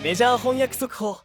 メジャー翻訳速報。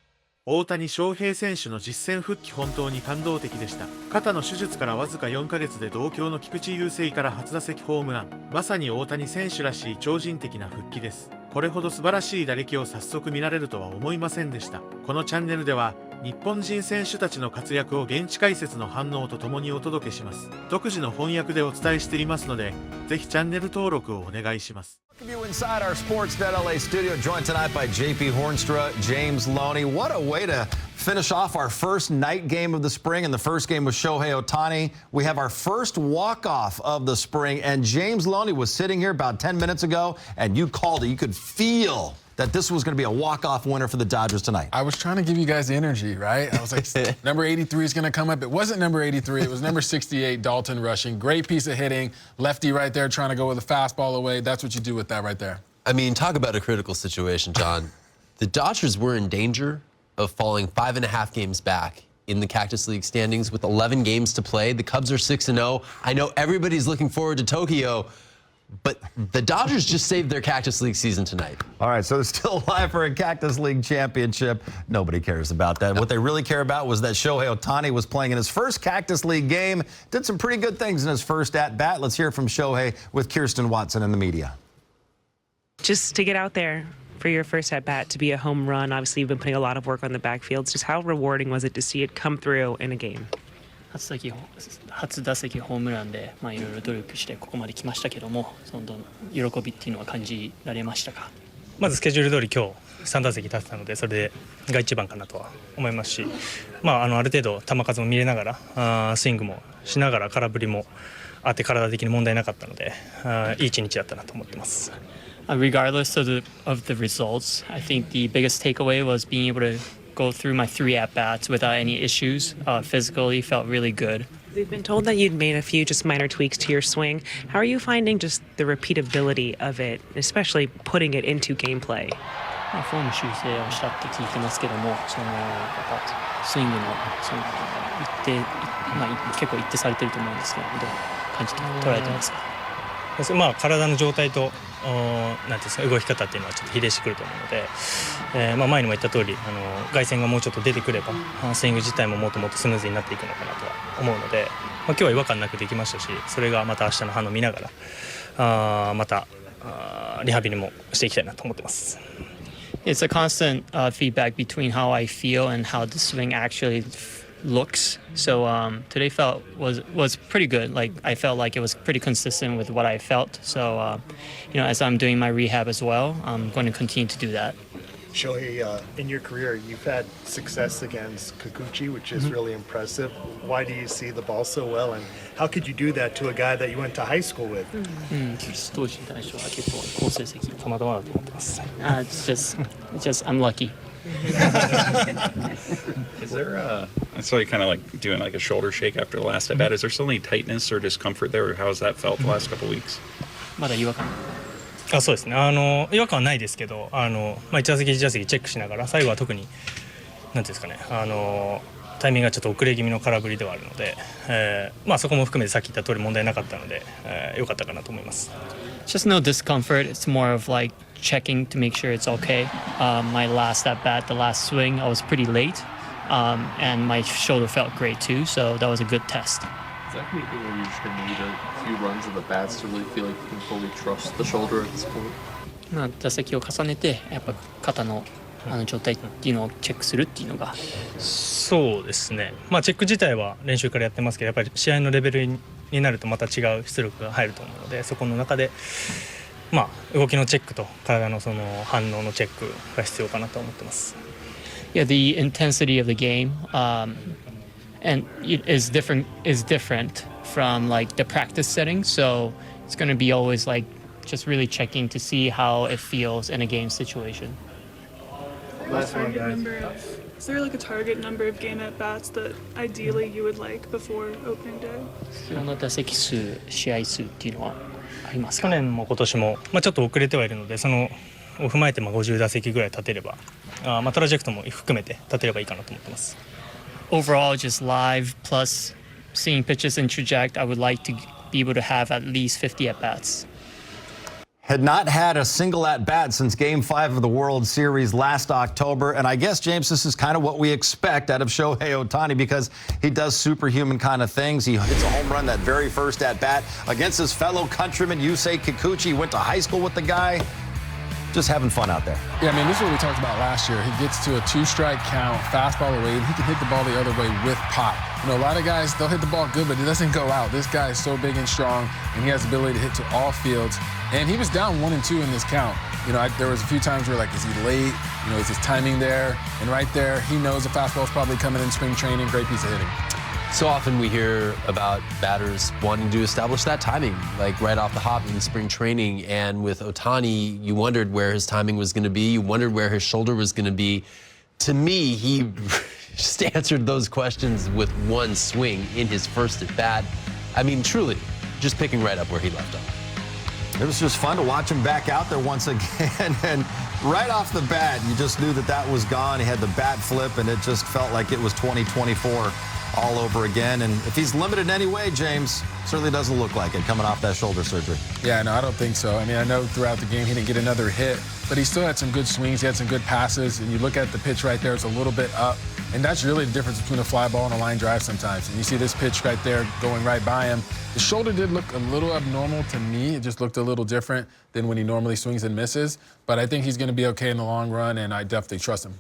大谷翔平選手の実戦復帰、本当に感動的でした。肩の手術からわずか4ヶ月で同郷の菊池雄星から初打席ホームラン。まさに大谷選手らしい超人的な復帰です。これほど素晴らしい打撃を早速見られるとは思いませんでした。このチャンネルでは日本人選手たちの活躍を現地解説の反応とともにお届けします。独自の翻訳でお伝えしていますので、ぜひチャンネル登録をお願いします。Inside our Sportsnet LA studio, joined tonight by JP Hornstra, James Loney. What a way to finish off our first night game of the spring, and the first game was Shohei Ohtani. We have our first walk-off of the spring, and James Loney was sitting here about 10 minutes ago, and you called it. You could feel that this was going to be a walk-off winner for the Dodgers tonight. I was trying to give you guys the energy, right? I was like, number 83 is going to come up. It wasn't number 83. It was number 68, Dalton rushing. Great piece of hitting. Lefty right there trying to go with a fastball away. That's what you do with that right there. I mean, talk about a critical situation, John. The Dodgers were in danger of falling 5.5 games back in the Cactus League standings with 11 games to play. The Cubs are 6-0. I know everybody's looking forward to Tokyo, but the Dodgers just saved their Cactus League season tonight. All right, so they're still alive for a Cactus League championship. Nobody cares about that. No. What they really care about was that Shohei Ohtani was playing in his first Cactus League game. Did some pretty good things in his first at-bat. Let's hear from Shohei with Kirsten Watson in the media. Just to get out there for your first at-bat, to be a home run. Obviously, you've been putting a lot of work on the backfields. Just how rewarding was it to see it come through in a game? 初打席ホームランでいろいろ努力してここまで来ましたけども、その喜びっていうのは感じられましたか？まずスケジュール通り今日3打席立ってたので、それが一番かなとは思いますし、ある程度球数も見れながらスイングもしながら空振りもあって体的に問題なかったので、いい一日だったなと思ってます。Regardless of the results, I think the biggest takeaway was being able to go through my 3 at-bats without any issues. Physically felt really good. We've been told that you'd made a few just minor tweaks to your swing. How are you finding just the repeatability of it, especially putting it into gameplay? フォーム修正をしたって聞いてますけども、スイングの結構一定されてると思うんですけど、どう感じて捉えてますか？体の状態となんていうんですか、動き方っていうのはちょっと比例してくると思うので、前にも言った通り外線がもうちょっと出てくればスイング自体ももっともっとスムーズになっていくのかなとは思うので、今日は違和感なくできましたし、それがまた明日の反応を見ながらまたリハビリもしていきたいなと思ってます。It's a constant feedback between how I feel and how the swing actually looks. So today was pretty good. Like I felt like it was pretty consistent with what I felt. So as I'm doing my rehab as well, I'm going to continue to do that. Shohei, in your career, you've had success against Kikuchi, which is really impressive. Why do you see the ball so well, and how could you do that to a guy that you went to high school with? 菊池投手に対しては結構好成績。たまたまだと思ってます。It's just I'm lucky. Is there I saw you kind of like doing like a shoulder shake after the last at bat. Is there still any tightness or discomfort there, or how has that felt the last couple of weeks? まだ違和感。そうですね。違和感はないですけど、1打席1打席チェックしながら、最後は特になんていうんですかね、タイミングがちょっと遅れ気味の空振りではあるので、そこも含めてさっき言った通り問題なかったので、良かったかなと思います。Just no discomfort. It's more of like checking to make sure it's okay. My last at bat, the last swing, I was pretty late, and my shoulder felt great too. So that was a good test. Is that anything where you're just going to need a few runs of the bats to really feel like you can fully trust the shoulder at this point? 打席を重ねてやっぱ肩の状態っていうのをチェックするっていうのが。そうですね。チェック自体は練習からやってますけど、やっぱり試合のレベルになるとまた違う出力が入ると思うので、そこの中で動きのチェックと体のその反応のチェックが必要かなと思ってます。Yeah, the intensity of the game and is different from like the practice setting. So it's going to be always like just really checking to see how it feels in a game situation. Last one, guys. Is there like a target number of game at bats that ideally you would like before opening day? 必要な打席数、試合数っていうのはありますか？去年も今年もちょっと遅れてはいるので、そのを踏まえて50打席ぐらい立てれば、トラジェクトも含めて立てればいいかなと思ってます。Overall, just live plus seeing pitches and traject, I would like to be able to have at least 50 at bats. Had not had a single at-bat since Game 5 of the World Series last October. And I guess, James, this is kind of what we expect out of Shohei Ohtani because he does superhuman kind of things. He hits a home run that very first at-bat against his fellow countryman, Yusei Kikuchi. He went to high school with the guy. Just having fun out there. Yeah, I mean, this is what we talked about last year. He gets to a 2-strike count, fastball away, and he can hit the ball the other way with pop. You know, a lot of guys, they'll hit the ball good, but it doesn't go out. This guy is so big and strong, and he has the ability to hit to all fields. And he was down 1-2 in this count. You know, there was a few times where, like, is he late? You know, is his timing there? And right there, he knows the fastball's probably coming in spring training. Great piece of hitting. So often we hear about batters wanting to establish that timing, like right off the hop in spring training. And with Ohtani, you wondered where his timing was going to be. You wondered where his shoulder was going to be. To me, he just answered those questions with one swing in his first at bat. I mean, truly, just picking right up where he left off. It was just fun to watch him back out there once again. And right off the bat, you just knew that that was gone. He had the bat flip, and it just felt like it was 2024 all over again. And if he's limited in any way, James, certainly doesn't look like it coming off that shoulder surgery. Yeah, no, I don't think so. I mean, I know throughout the game he didn't get another hit, but he still had some good swings. He had some good passes. And you look at the pitch right there, it's a little bit up. And that's really the difference between a fly ball and a line drive sometimes. And you see this pitch right there going right by him. The shoulder did look a little abnormal to me. It just looked a little different than when he normally swings and misses. But I think he's going to be okay in the long run, and I definitely trust him.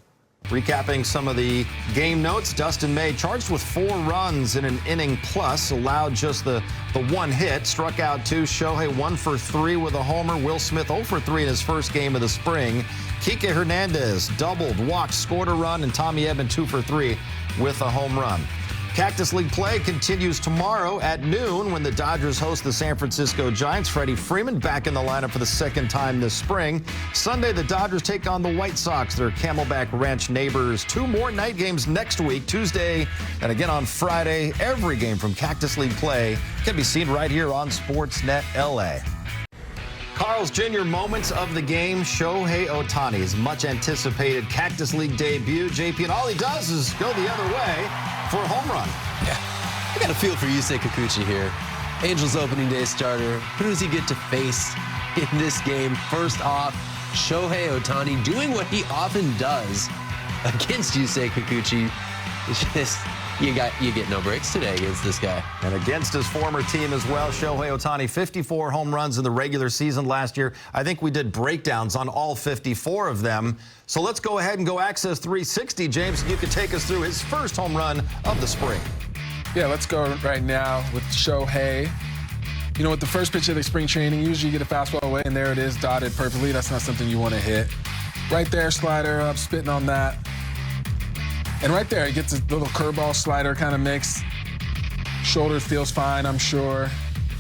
Recapping some of the game notes, Dustin May charged with 4 runs in an inning plus, allowed just the one hit, struck out 2. Shohei 1 for 3 with a homer. Will Smith 0 for 3 in his first game of the spring. Kike Hernandez doubled, walked, scored a run, and Tommy Edman 2 for 3 with a home run. Cactus League play continues tomorrow at noon when the Dodgers host the San Francisco Giants. Freddie Freeman back in the lineup for the second time this spring. Sunday, the Dodgers take on the White Sox, their Camelback Ranch neighbors. 2 more night games next week, Tuesday and again on Friday. Every game from Cactus League play can be seen right here on Sportsnet LA. Carl's Jr. moments of the game. Shohei Ohtani, his much anticipated Cactus League debut. JP, and all he does is go the other way for a home run. Yeah, I got a feel for Yusei Kikuchi here. Angels opening day starter. Who does he get to face in this game? First off, Shohei Ohtani doing what he often does against Yusei Kikuchi. It's just, you get no breaks today against this guy. And against his former team as well, Shohei Ohtani, 54 home runs in the regular season last year. I think we did breakdowns on all 54 of them. So let's go ahead and go Access 360. James, you can take us through his first home run of the spring. Yeah, let's go right now with Shohei. You know, with the first pitch of the spring training, usually you get a fastball away, and there it is, dotted perfectly. That's not something you want to hit. Right there, slider up, spitting on that. And right there, he gets a little curveball slider kind of mix. Shoulder feels fine, I'm sure.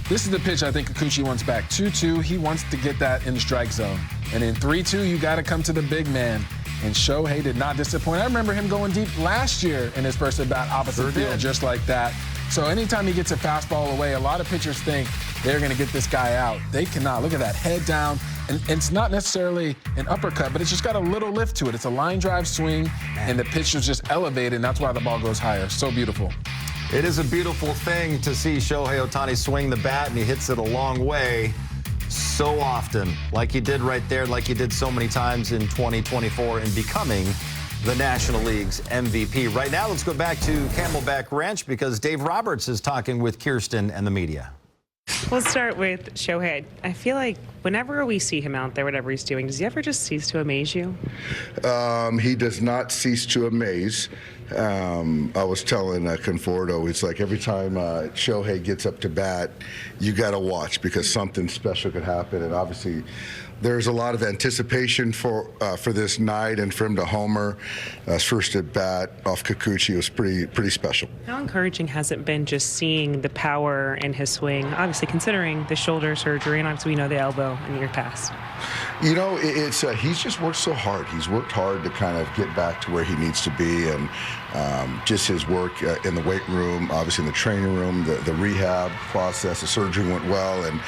This is the pitch I think Kikuchi wants back. 2-2, he wants to get that in the strike zone. And in 3-2, you got to come to the big man. And Shohei did not disappoint. I remember him going deep last year in his first at-bat opposite field, just like that. So anytime he gets a fastball away, a lot of pitchers think they're going to get this guy out. They cannot. Look at that, head down. And it's not necessarily an uppercut, but it's just got a little lift to it. It's a line drive swing, and the pitch was just elevated, and that's why the ball goes higher. So beautiful. It is a beautiful thing to see Shohei Ohtani swing the bat, and he hits it a long way so often, like he did right there, like he did so many times in 2024 in becoming the National League's MVP. Right now, let's go back to Camelback Ranch because Dave Roberts is talking with Kirsten and the media. We'll start with Shohei. I feel like whenever we see him out there, whatever he's doing, does he ever just cease to amaze you? He does not cease to amaze. I was telling Conforto, it's like every time Shohei gets up to bat, you got to watch because something special could happen. And obviously, there's a lot of anticipation for this night, and for him to homer his first at bat off Kikuchi was pretty special. How encouraging has it been just seeing the power in his swing? Obviously, considering the shoulder surgery, and obviously we know the elbow in your past. You know, it's he's just worked so hard. He's worked hard to kind of get back to where he needs to be, and just his work in the weight room, obviously in the training room, the rehab process, the surgery went well, and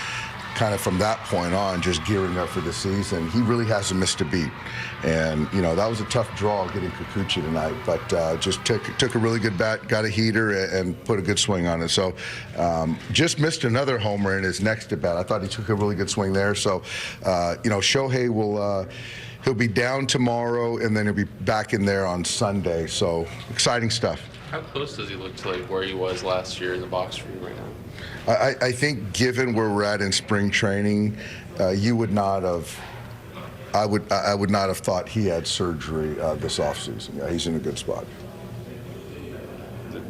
kind of from that point on, just gearing up for the season. He really hasn't missed a beat. And, you know, that was a tough draw getting Kikuchi tonight, but just took a really good bat, got a heater, and put a good swing on it. So just missed another homer in his next at bat. I thought he took a really good swing there. So, you know, Shohei will... he'll be down tomorrow, and then he'll be back in there on Sunday. So exciting stuff. How close does he look to like where he was last year in the box for you right now? I think given where we're at in spring training, you would not have. I would not have thought he had surgery this offseason. Yeah, he's in a good spot.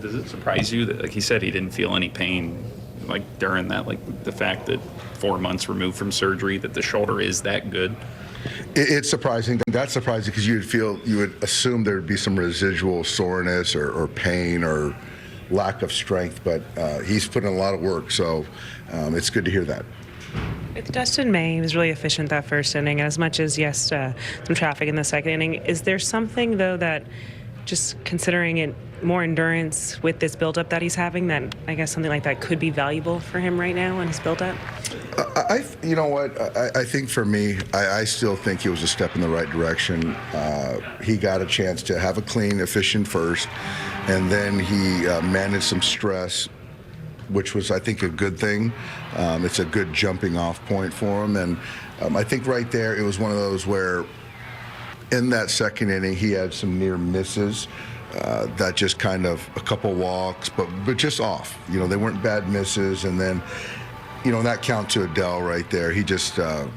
Does it surprise you that, like he said, he didn't feel any pain, like during that, like the fact that 4 months removed from surgery, that the shoulder is that good? It's surprising. That's surprising because you would assume there would be some residual soreness or pain or lack of strength, but he's put in a lot of work, so it's good to hear that. With Dustin May, he was really efficient that first inning, and as much as, yes, some traffic in the second inning, is there something, though, that just considering it more endurance with this buildup that he's having, that I guess something like that could be valuable for him right now in his buildup? You know what? I think for me, I still think he was a step in the right direction. He got a chance to have a clean, efficient first, and then he managed some stress, which was, I think, a good thing. It's a good jumping off point for him. And I think right there, it was one of those where in that second inning, he had some near misses. That just kind of a couple walks, but just off. You know, they weren't bad misses. And then, you know, that count to Adele right there, he just, I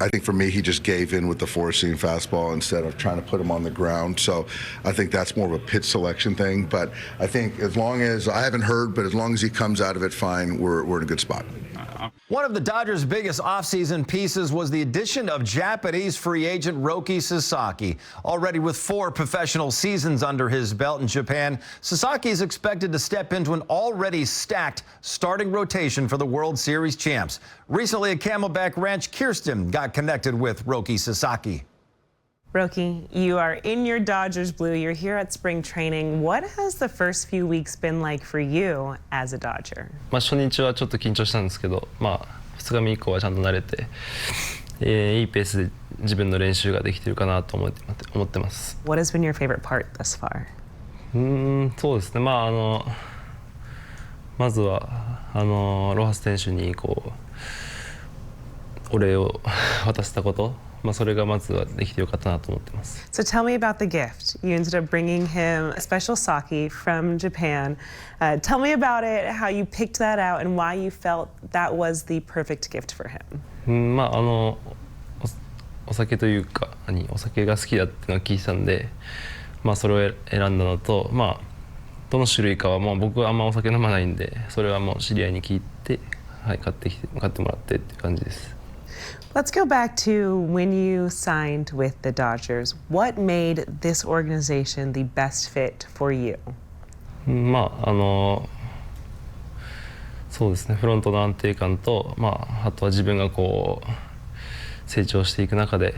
think for me, he just gave in with the four-seam fastball instead of trying to put him on the ground. So I think that's more of a pitch selection thing. But I think as long as, I haven't heard, but as long as he comes out of it fine, we're in a good spot. One of the Dodgers' biggest offseason pieces was the addition of Japanese free agent Roki Sasaki. Already with 4 professional seasons under his belt in Japan, Sasaki is expected to step into an already stacked starting rotation for the World Series champs. Recently at Camelback Ranch, Kirsten got connected with Roki Sasaki. Roki, you are in your Dodgers blue. You're here at spring training. What has the first few weeks been like for you as a Dodger? 初日はちょっと緊張したんですけど、2日目以降はちゃんと慣れて、いいペースで自分の練習ができているかなと思ってます。What has been your favorite part thus far? そうですね。まずはロハス選手にお礼を渡したこと。それがまずはできてよかったなと思ってます。So tell me about the gift. You ended up bringing him a special sake from Japan. Tell me about it, how you picked that out, and why you felt that was the perfect gift for him. お酒というかお酒が好きだっていうのを聞いてたんで、それを選んだのと、どの種類かは僕はあんまお酒飲まないんで、それはもう知り合いに聞いて、買ってもらってっていう感じです。Let's go back to when you signed with the Dodgers. What made this organization the best fit for you? そうですね。フロントの安定感と、あとは自分が成長していく中で、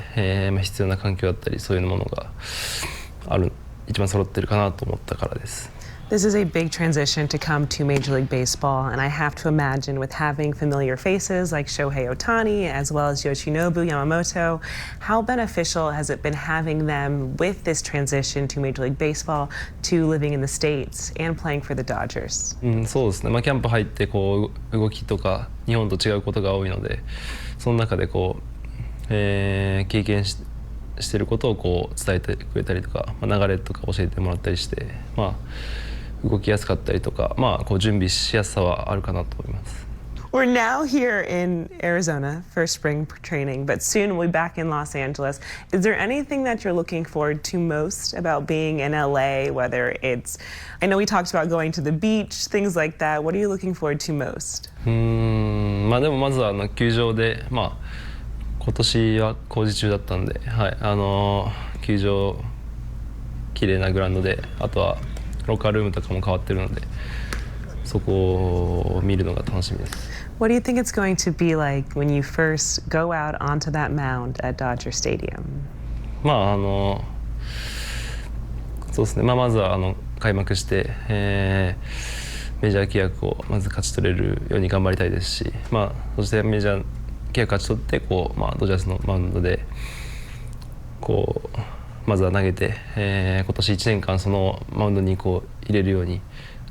必要な環境だったり、そういうものが一番揃ってるかなと思ったからです。This is a big transition to come to Major League Baseball, and I have to imagine with having familiar faces like Shohei Ohtani as well as Yoshinobu Yamamoto, how beneficial has it been having them with this transition to Major League Baseball to living in the States and playing for the Dodgers? そうですね。キャンプ入って動きとか日本と違うことが多いので、その中で経験していることを伝えてくれたりとか、流れとか教えてもらったりして、動きやすかったりとか、準備しやすさはあるかなと思います。We're now here in Arizona for spring training, but soon we'll be back in Los Angeles. Is there anything that you're looking forward to most about being in LA, whether it's, I know we talked about going to the beach, things like that. What are you looking forward to most? でもまずは球場で、今年は工事中だったんで、球場綺麗なグラウンドで、あとはロッカールームとかも変わってるので、そこを見るのが楽しみです。What do you think it's going to be like when you first go out onto that mound at Dodger Stadium? そうですね。まずは開幕して、メジャー契約をまず勝ち取れるように頑張りたいですし、そしてメジャー契約勝ち取ってこう、ドジャースのマウンドでこうまずは投げて、今年1年間そのマウンドにこう入れるように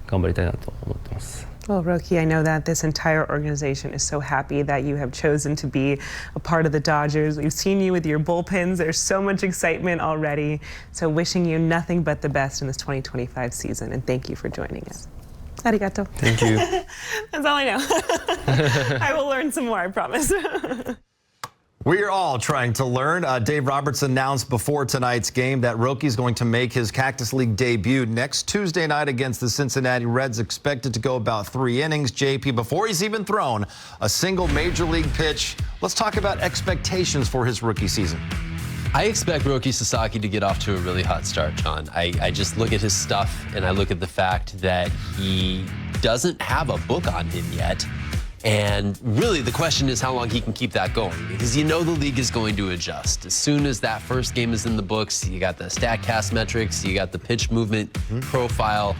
頑張りたいなと思ってます。Well, Roki, I know that this entire organization is so happy that you have chosen to be a part of the Dodgers. We've seen you with your bullpens. There's so much excitement already. So wishing you nothing but the best in this 2025 season, and thank you for joining us. Arigato. Thank you. That's all I know. I will learn some more, I promise. We are all trying to learn. Dave Roberts announced before tonight's game that Roki's going to make his Cactus League debut next Tuesday night against the Cincinnati Reds, expected to go about 3 innings. JP, before he's even thrown a single major league pitch, let's talk about expectations for his rookie season. I expect Roki Sasaki to get off to a really hot start, John. I just look at his stuff and I look at the fact that he doesn't have a book on him yet. And really, the question is how long he can keep that going, because you know the league is going to adjust. As soon as that first game is in the books, you got the StatCast metrics, you got the pitch movement profile.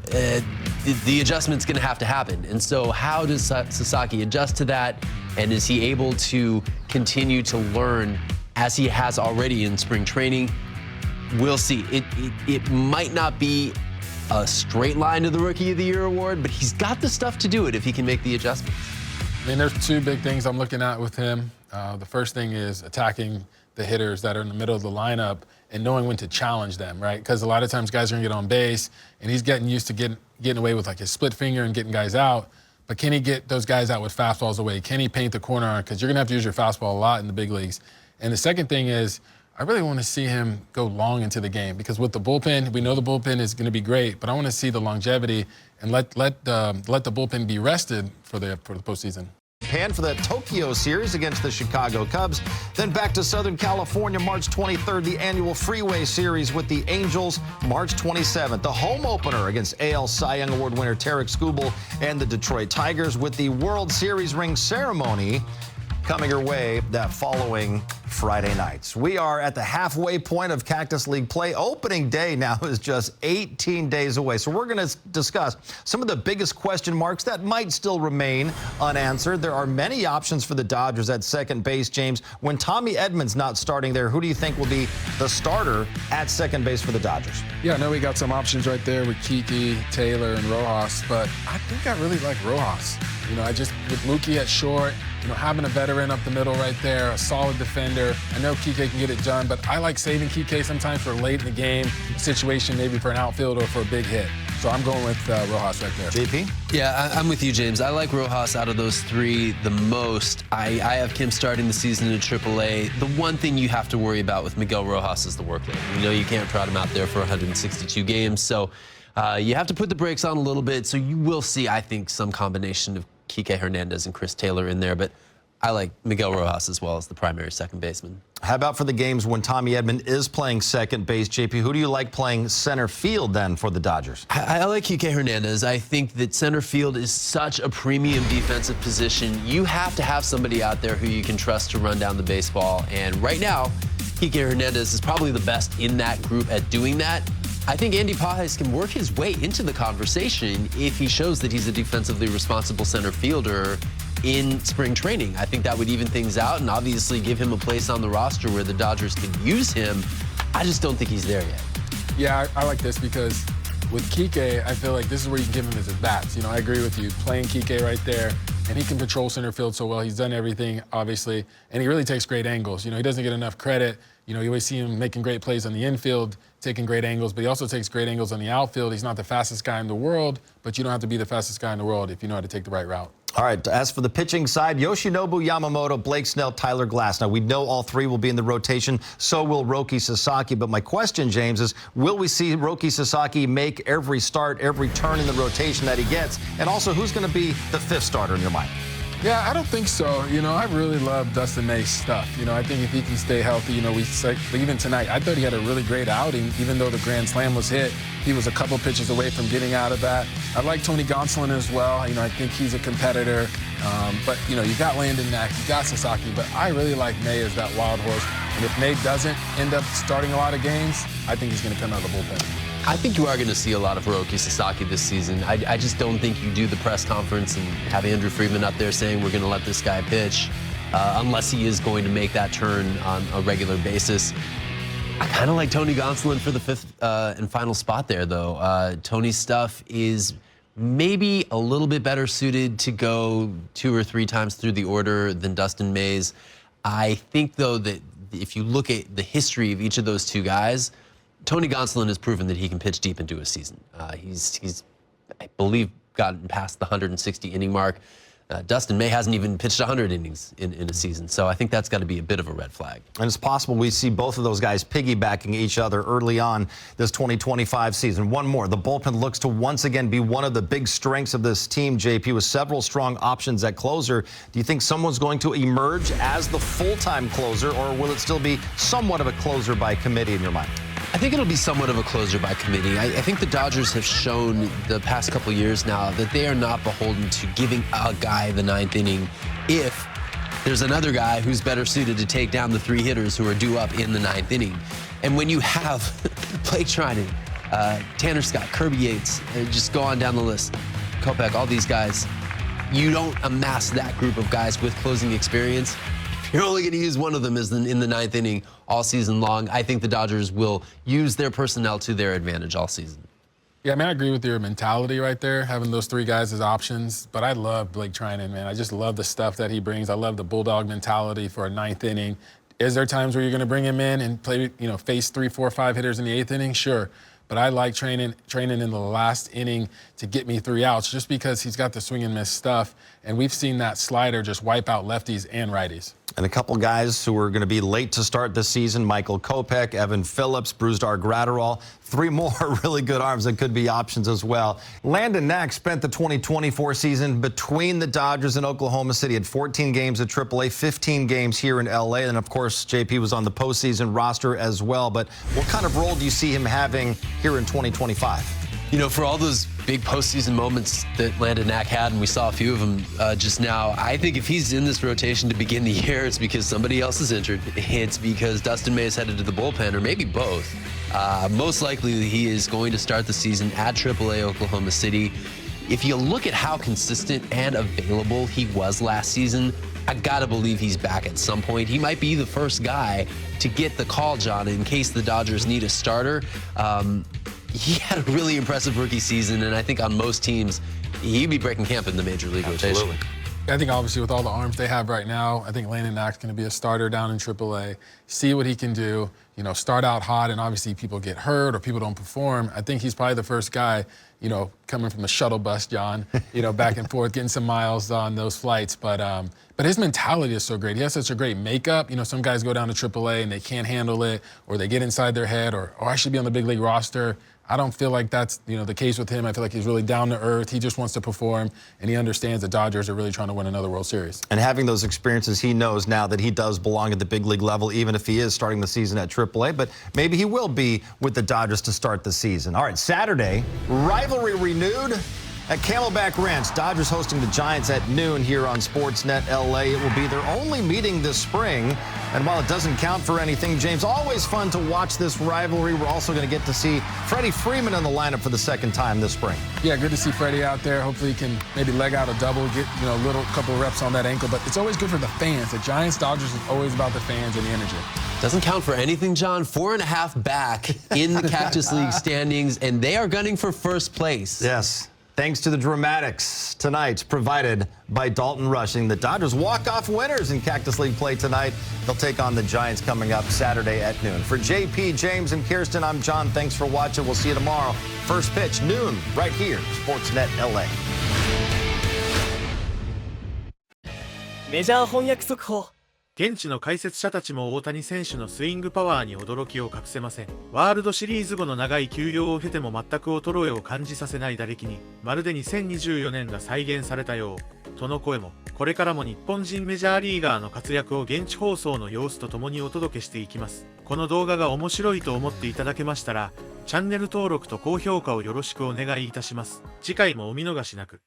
The adjustment's going to have to happen. And so how does Sasaki adjust to that? And is he able to continue to learn as he has already in spring training? We'll see. It might not be a straight line to the Rookie of the Year award, but he's got the stuff to do it if he can make the adjustments. I mean, there's 2 big things I'm looking at with him. The first thing is attacking the hitters that are in the middle of the lineup and knowing when to challenge them, right? Because a lot of times guys are gonna get on base, and he's getting used to getting away with like his split finger and getting guys out. But can he get those guys out with fastballs away? Can he paint the corner on? Because you're gonna have to use your fastball a lot in the big leagues. And the second thing is, I really want to see him go long into the game, because with the bullpen, we know the bullpen is going to be great, but I want to see the longevity and let the bullpen be rested for the postseason. Japan for the Tokyo series against the Chicago Cubs. Then back to Southern California, March 23rd, the annual Freeway Series with the Angels, March 27th. The home opener against AL Cy Young Award winner Tarek Skubal and the Detroit Tigers, with the World Series ring ceremony coming your way that following Friday nights. We are at the halfway point of Cactus League play. Opening day now is just 18 days away. So we're going to discuss some of the biggest question marks that might still remain unanswered. There are many options for the Dodgers at second base, James. When Tommy Edman's not starting there, who do you think will be the starter at second base for the Dodgers? Yeah, I know we got some options right there with Kiki, Taylor, and Rojas, but I think I really like Rojas. You know, with Mookie at short, having a veteran up the middle right there, a solid defender. I know Kike can get it done, but I like saving Kike sometimes for late in the game, a situation maybe for an outfield or for a big hit. So I'm going with Rojas right there. JP? Yeah, I'm with you, James. I like Rojas out of those 3 the most. I have Kim starting the season in AAA. The one thing you have to worry about with Miguel Rojas is the workload. You know you can't trot him out there for 162 games, so you have to put the brakes on a little bit. So you will see, I think, some combination of Kike Hernandez and Chris Taylor in there, but I like Miguel Rojas as well as the primary second baseman. How about for the games when Tommy Edman is playing second base, JP? Who do you like playing center field then for the Dodgers? I like Kike Hernandez. I think that center field is such a premium defensive position. You have to have somebody out there who you can trust to run down the baseball. And right now, Kike Hernandez is probably the best in that group at doing that. I think Andy Pajes can work his way into the conversation if he shows that he's a defensively responsible center fielder in spring training. I think that would even things out and obviously give him a place on the roster where the Dodgers can use him. I just don't think he's there yet. Yeah, I like this because with Kike, I feel like this is where you can give him his at-bats. I agree with you. Playing Kike right there, and he can patrol center field so well. He's done everything, obviously, and he really takes great angles. He doesn't get enough credit. You always see him making great plays on the infield, taking great angles, but he also takes great angles on the outfield. He's not the fastest guy in the world, but you don't have to be the fastest guy in the world if you know how to take the right route. All right, as for the pitching side, Yoshinobu Yamamoto, Blake Snell, Tyler Glass. Now, we know all 3 will be in the rotation. So will Roki Sasaki. But my question, James, is will we see Roki Sasaki make every start, every turn in the rotation that he gets? And also, who's going to be the 5th starter in your mind? Yeah, I don't think so. I really love Dustin May's stuff. I think if he can stay healthy, even tonight, I thought he had a really great outing, even though the grand slam was hit. He was a couple pitches away from getting out of that. I like Tony Gonsolin as well. I think he's a competitor. But, you got Landon Knack, you got Sasaki, but I really like May as that wild horse. And if May doesn't end up starting a lot of games, I think he's going to come out of the bullpen. I think you are going to see a lot of Roki Sasaki this season. I just don't think you do the press conference and have Andrew Friedman up there saying we're going to let this guy pitch. unless he is going to make that turn on a regular basis. I kind of like Tony Gonsolin for the fifth and final spot there, though. Tony's stuff is maybe a little bit better suited to go 2 or 3 times through the order than Dustin May's. I think, though, that if you look at the history of each of those two guys, Tony Gonsolin has proven that he can pitch deep into a season. He's I believe, gotten past the 160 inning mark. Dustin May hasn't even pitched 100 innings in a season, so I think that's got to be a bit of a red flag. And it's possible we see both of those guys piggybacking each other early on this 2025 season. One more. The bullpen looks to once again be one of the big strengths of this team, JP, with several strong options at closer. Do you think someone's going to emerge as the full-time closer, or will it still be somewhat of a closer by committee in your mind? I think it'll be somewhat of a closer by committee. I think the Dodgers have shown the past couple years now that they are not beholden to giving a guy the 9th inning if there's another guy who's better suited to take down the 3 hitters who are due up in the 9th inning. And when you have Blake Trinan, Tanner Scott, Kirby Yates, just go on down the list, Kopech, all these guys, you don't amass that group of guys with closing experience. You're only going to use one of them in the 9th inning all season long. I think the Dodgers will use their personnel to their advantage all season. Yeah, I mean, I agree with your mentality right there, having those 3 guys as options. But I love Blake Trinan, man. I just love the stuff that he brings. I love the bulldog mentality for a 9th inning. Is there times where you're going to bring him in and play, face 3, 4, 5 hitters in the 8th inning? Sure. But I like training in the last inning to get me 3 outs just because he's got the swing and miss stuff. And we've seen that slider just wipe out lefties and righties. And a couple guys who are going to be late to start this season, Michael Kopech, Evan Phillips, Brusdar Graterol. 3 more really good arms that could be options as well. Landon Knack spent the 2024 season between the Dodgers and Oklahoma City. Had 14 games at AAA, 15 games here in LA. And, of course, JP was on the postseason roster as well. But what kind of role do you see him having here in 2025? For all those big postseason moments that Landon Knack had, and we saw a few of them just now, I think if he's in this rotation to begin the year, it's because somebody else is injured. It's because Dustin May is headed to the bullpen, or maybe both. Most likely he is going to start the season at AAA Oklahoma City. If you look at how consistent and available he was last season, I gotta believe he's back at some point. He might be the first guy to get the call, John, in case the Dodgers need a starter. He had a really impressive rookie season, and I think on most teams, he'd be breaking camp in the major league rotation. I think obviously with all the arms they have right now, I think Landon Knack's going to be a starter down in AAA. See what he can do. Start out hot, and obviously people get hurt or people don't perform. I think he's probably the first guy, coming from the shuttle bus, John, back and forth, getting some miles on those flights. But his mentality is so great. He has such a great makeup. Some guys go down to AAA and they can't handle it, or they get inside their head, or I should be on the big league roster. I don't feel like that's the case with him. I feel like he's really down to earth. He just wants to perform, and he understands the Dodgers are really trying to win another World Series. And having those experiences, he knows now that he does belong at the big league level, even if he is starting the season at AAA. But maybe he will be with the Dodgers to start the season. All right, Saturday, rivalry renewed at Camelback Ranch. Dodgers hosting the Giants at noon here on Sportsnet LA. It will be their only meeting this spring. And while it doesn't count for anything, James, always fun to watch this rivalry. We're also going to get to see Freddie Freeman in the lineup for the second time this spring. Yeah, good to see Freddie out there. Hopefully he can maybe leg out a double, get a couple of reps on that ankle. But it's always good for the fans. The Giants-Dodgers is always about the fans and the energy. Doesn't count for anything, John. 4.5 back in the Cactus League standings, and they are gunning for first place. Yes. Thanks to the dramatics tonight provided by Dalton Rushing. The Dodgers walk-off winners in Cactus League play tonight. They'll take on the Giants coming up Saturday at noon. For JP, James, and Kirsten, I'm John. Thanks for watching. We'll see you tomorrow. First pitch, noon, right here, Sportsnet LA. メジャー翻訳速報。現地の解説者たちも大谷選手のスイングパワーに驚きを隠せません。ワールドシリーズ後の長い休養を経ても全く衰えを感じさせない打撃に、まるで2024年が再現されたよう、との声も。これからも日本人メジャーリーガーの活躍を現地放送の様子とともにお届けしていきます。この動画が面白いと思っていただけましたら、チャンネル登録と高評価をよろしくお願いいたします。次回もお見逃しなく。